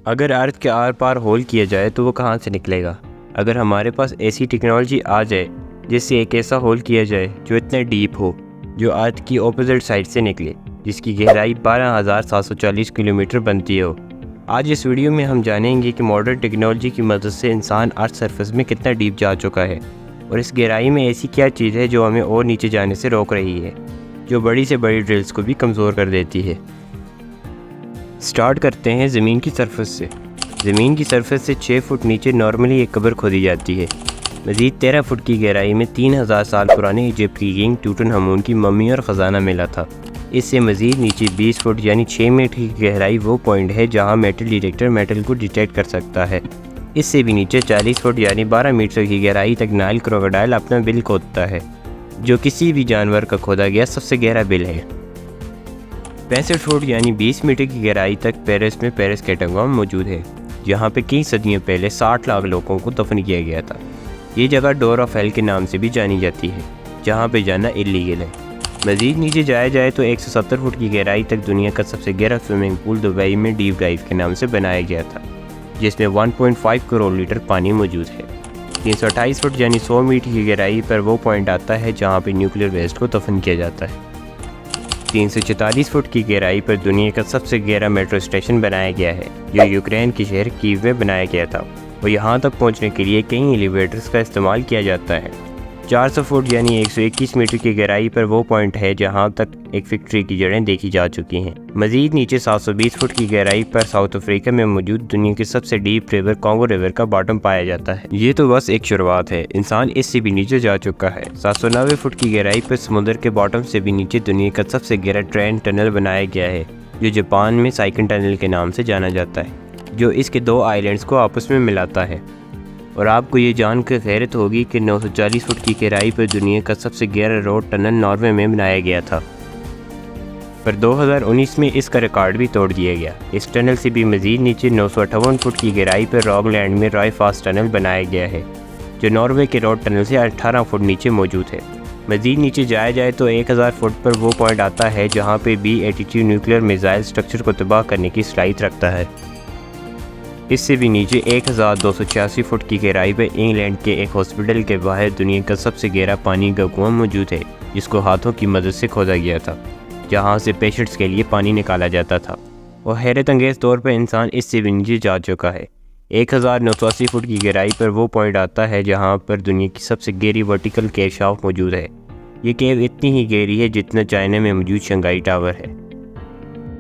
اگر ارتھ کے آر پار ہول کیا جائے تو وہ کہاں سے نکلے گا؟ اگر ہمارے پاس ایسی ٹیکنالوجی آ جائے جس سے ایک ایسا ہول کیا جائے جو اتنا ڈیپ ہو، جو ارتھ کی اپوزٹ سائڈ سے نکلے، جس کی گہرائی 12,740 کلومیٹر بنتی ہو۔ آج اس ویڈیو میں ہم جانیں گے کہ ماڈرن ٹیکنالوجی کی مدد سے انسان ارتھ سرفیس میں کتنا ڈیپ جا چکا ہے، اور اس گہرائی میں ایسی کیا چیز ہے جو ہمیں اور نیچے جانے سے روک رہی ہے، جو بڑی سے بڑی ڈرلز کو بھی کمزور کر دیتی ہے۔ سٹارٹ کرتے ہیں زمین کی سرفیس سے۔ زمین کی سرفیس سے 6 فٹ نیچے نارملی ایک قبر کھودی جاتی ہے۔ مزید 13 فٹ کی گہرائی میں 3000 سال پرانے ایجپٹ کی کنگ ٹوٹن ہامون کی ممی اور خزانہ ملا تھا۔ اس سے مزید نیچے 20 فٹ یعنی 6 میٹر کی گہرائی وہ پوائنٹ ہے جہاں میٹل ڈیٹیکٹر میٹل کو ڈیٹیکٹ کر سکتا ہے۔ اس سے بھی نیچے 40 فٹ یعنی 12 میٹر کی گہرائی تک نائل کروکوڈائل اپنا بل کھودتا ہے، جو کسی بھی جانور کا کھودا گیا سب سے گہرا بل ہے۔ 65 فٹ یعنی 20 میٹر کی گہرائی تک پیرس میں پیرس کیٹاکمب موجود ہے، جہاں پہ کئی صدیوں پہلے 60 لاکھ لوگوں کو دفن کیا گیا تھا۔ یہ جگہ ڈور آف ہیل کے نام سے بھی جانی جاتی ہے، جہاں پہ جانا الیگل ہے۔ مزید نیچے جایا جائے تو 170 فٹ کی گہرائی تک دنیا کا سب سے گہرا سوئمنگ پول دبئی میں ڈیپ ڈائیو کے نام سے بنایا گیا تھا، جس میں 1.5 کروڑ لیٹر پانی موجود ہے۔ 328 فٹ یعنی 100 میٹر کی گہرائی پر وہ پوائنٹ آتا ہے جہاں پہ نیوکلیئر ویسٹ کو دفن کیا جاتا ہے۔ 344 فٹ کی گہرائی پر دنیا کا سب سے گہرا میٹرو اسٹیشن بنایا گیا ہے، جو یوکرین کے شہر کیو میں بنایا گیا تھا، اور یہاں تک پہنچنے کے لیے کئی ایلیویٹرز کا استعمال کیا جاتا ہے۔ 400 فٹ یعنی 121 میٹر کی گہرائی پر وہ پوائنٹ ہے جہاں تک ایک فیکٹری کی جڑیں دیکھی جا چکی ہیں۔ مزید نیچے 720 فٹ کی گہرائی پر ساؤتھ افریقہ میں موجود دنیا کے سب سے ڈیپ ریور کانگو ریور کا باٹم پایا جاتا ہے۔ یہ تو بس ایک شروعات ہے، انسان اس سے بھی نیچے جا چکا ہے۔ 790 فٹ کی گہرائی پر سمندر کے باٹم سے بھی نیچے دنیا کا سب سے گہرا ٹرین ٹنل بنایا گیا ہے، جو جاپان میں سائکن ٹنل کے نام سے جانا جاتا ہے، جو اس کے 2 آئیلینڈز کو آپس میں ملاتا ہے۔ اور آپ کو یہ جان کر حیرت ہوگی کہ 940 فٹ کی گہرائی پر دنیا کا سب سے گہرا روڈ ٹنل ناروے میں بنایا گیا تھا، پر 2019 میں اس کا ریکارڈ بھی توڑ دیا گیا۔ اس ٹنل سے بھی مزید نیچے 958 فٹ کی گہرائی پر راگ لینڈ میں رائے فاسٹ ٹنل بنایا گیا ہے، جو ناروے کے روڈ ٹنل سے 18 فٹ نیچے موجود ہے۔ مزید نیچے جایا جائے تو 1000 فٹ پر وہ پوائنٹ آتا ہے جہاں پہ B-82 نیوکلیئر میزائل سٹرکچر کو تباہ کرنے کی صلاحیت رکھتا ہے۔ اس سے بھی نیچے 1286 فٹ کی گہرائی پر انگلینڈ کے ایک ہاسپٹل کے باہر دنیا کا سب سے گہرا پانی کا کنواں موجود ہے، جس کو ہاتھوں کی مدد سے کھودا گیا تھا، جہاں سے پیشنٹس کے لیے پانی نکالا جاتا تھا۔ اور حیرت انگیز طور پر انسان اس سے بھی نیچے جا چکا ہے۔ 1980 فٹ کی گہرائی پر وہ پوائنٹ آتا ہے جہاں پر دنیا کی سب سے گہری ورٹیکل کیو شافٹ موجود ہے۔ یہ کیو اتنی ہی گہری ہے جتنا چائنا میں موجود شنگھائی ٹاور ہے۔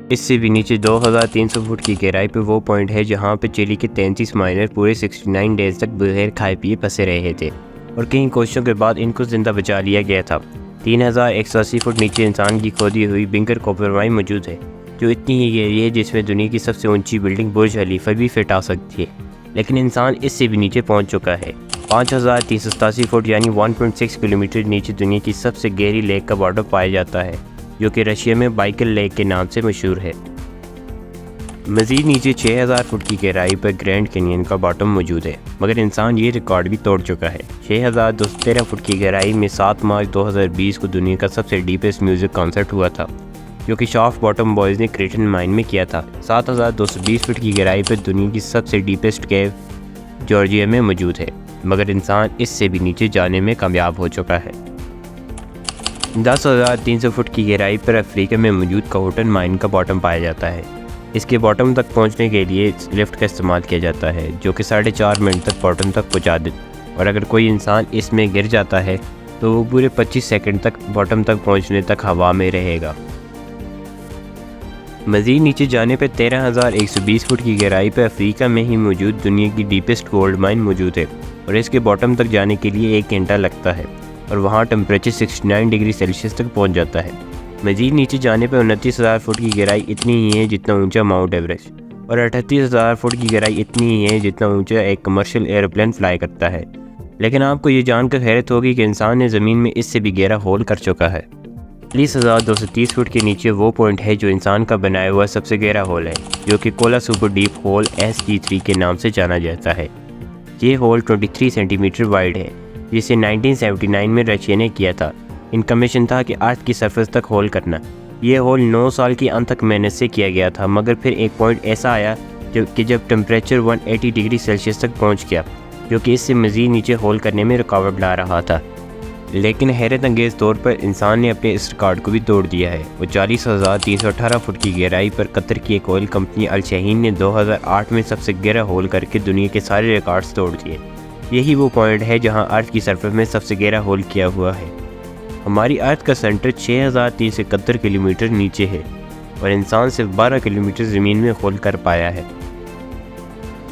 اس سے بھی نیچے 2300 فٹ کی گہرائی پہ وہ پوائنٹ ہے جہاں پہ چلی کے 33 مائنر پورے 69 ڈیز تک بغیر کھائے پیے پسے رہے تھے، اور کئی کوششوں کے بعد ان کو زندہ بچا لیا گیا تھا۔ 3180 فٹ نیچے انسان کی کھودی ہوئی بنکر کوپر مائن موجود ہے، جو اتنی ہی گہری ہے جس میں دنیا کی سب سے اونچی بلڈنگ برج خلیفہ بھی فٹ آ سکتی ہے، لیکن انسان اس سے بھی نیچے پہنچ چکا ہے۔ 5387 فٹ یعنی 1.6 کلومیٹر نیچے دنیا کی سب سے گہری لیک کا باٹم پایا جاتا ہے، جو کہ رشیا میں بائیکل لیک کے نام سے مشہور ہے۔ مزید نیچے 6000 فٹ کی گہرائی پر گرینڈ کینین کا باٹم موجود ہے، مگر انسان یہ ریکارڈ بھی توڑ چکا ہے۔ 6213 فٹ کی گہرائی میں 7 مارچ 2020 کو دنیا کا سب سے ڈیپسٹ میوزک کانسرٹ ہوا تھا، جو کہ شافٹ باٹم بوائز نے کریٹن مائن میں کیا تھا۔ 7220 فٹ کی گہرائی پر دنیا کی سب سے ڈیپسٹ کیو جارجیا میں موجود ہے، مگر انسان اس سے بھی نیچے جانے میں کامیاب ہو چکا ہے۔ 10300 فٹ کی گہرائی پر افریقہ میں موجود کہوٹن مائن کا باٹم پایا جاتا ہے۔ اس کے باٹم تک پہنچنے کے لیے لفٹ کا استعمال کیا جاتا ہے، جو کہ 4.5 منٹ تک باٹم تک پہنچا دیتا ہے، اور اگر کوئی انسان اس میں گر جاتا ہے تو وہ پورے 25 سیکنڈ تک باٹم تک پہنچنے تک ہوا میں رہے گا۔ مزید نیچے جانے پہ 13120 فٹ کی گہرائی پہ افریقہ میں ہی موجود دنیا کی ڈیپسٹ گولڈ مائن موجود ہے، اور اس کے باٹم تک جانے کے لیے 1 گھنٹہ لگتا ہے، اور وہاں ٹمپریچر 69 ڈگری سیلسیس تک پہنچ جاتا ہے۔ مزید نیچے جانے پہ 29000 فٹ کی گہرائی اتنی ہی ہے جتنا اونچا ماؤنٹ ایوریسٹ، اور 38000 فٹ کی گہرائی اتنی ہی ہے جتنا اونچا ایک کمرشل ایئروپلین فلائی کرتا ہے۔ لیکن آپ کو یہ جان کر حیرت ہوگی کہ انسان نے زمین میں اس سے بھی گہرا ہول کر چکا ہے۔ 40230 فٹ کے نیچے وہ پوائنٹ ہے جو انسان کا بنایا ہوا سب سے گہرا ہول ہے، جو کہ کولا سپر ڈیپ ہول ST3 کے نام سے جانا جاتا ہے۔ یہ ہول 23 سینٹی میٹر وائڈ ہے، جسے 1979 میں رشیا نے کیا تھا۔ ان کا مشن تھا کہ ارتھ کی سرفیس تک ہول کرنا۔ یہ ہول 9 سال کی ان تک محنت سے کیا گیا تھا، مگر پھر ایک پوائنٹ ایسا آیا جب ٹمپریچر 180 ڈگری سیلسیس تک پہنچ گیا، جو کہ اس سے مزید نیچے ہول کرنے میں رکاوٹ لا رہا تھا۔ لیکن حیرت انگیز طور پر انسان نے اپنے اس ریکارڈ کو بھی توڑ دیا ہے۔ وہ 40,318 فٹ کی گہرائی پر قطر کی ایک آئل کمپنی الشہین نے 2008 میں سب سے گہرا ہول کر کے دنیا کے سارے ریکارڈز توڑ دیے۔ یہی وہ پوائنٹ ہے جہاں ارتھ کی سرفس میں سب سے گہرا ہول کیا ہوا ہے۔ ہماری ارتھ کا سینٹر 6,371 کلومیٹر نیچے ہے اور انسان صرف 12 کلومیٹر زمین میں ہول کر پایا ہے۔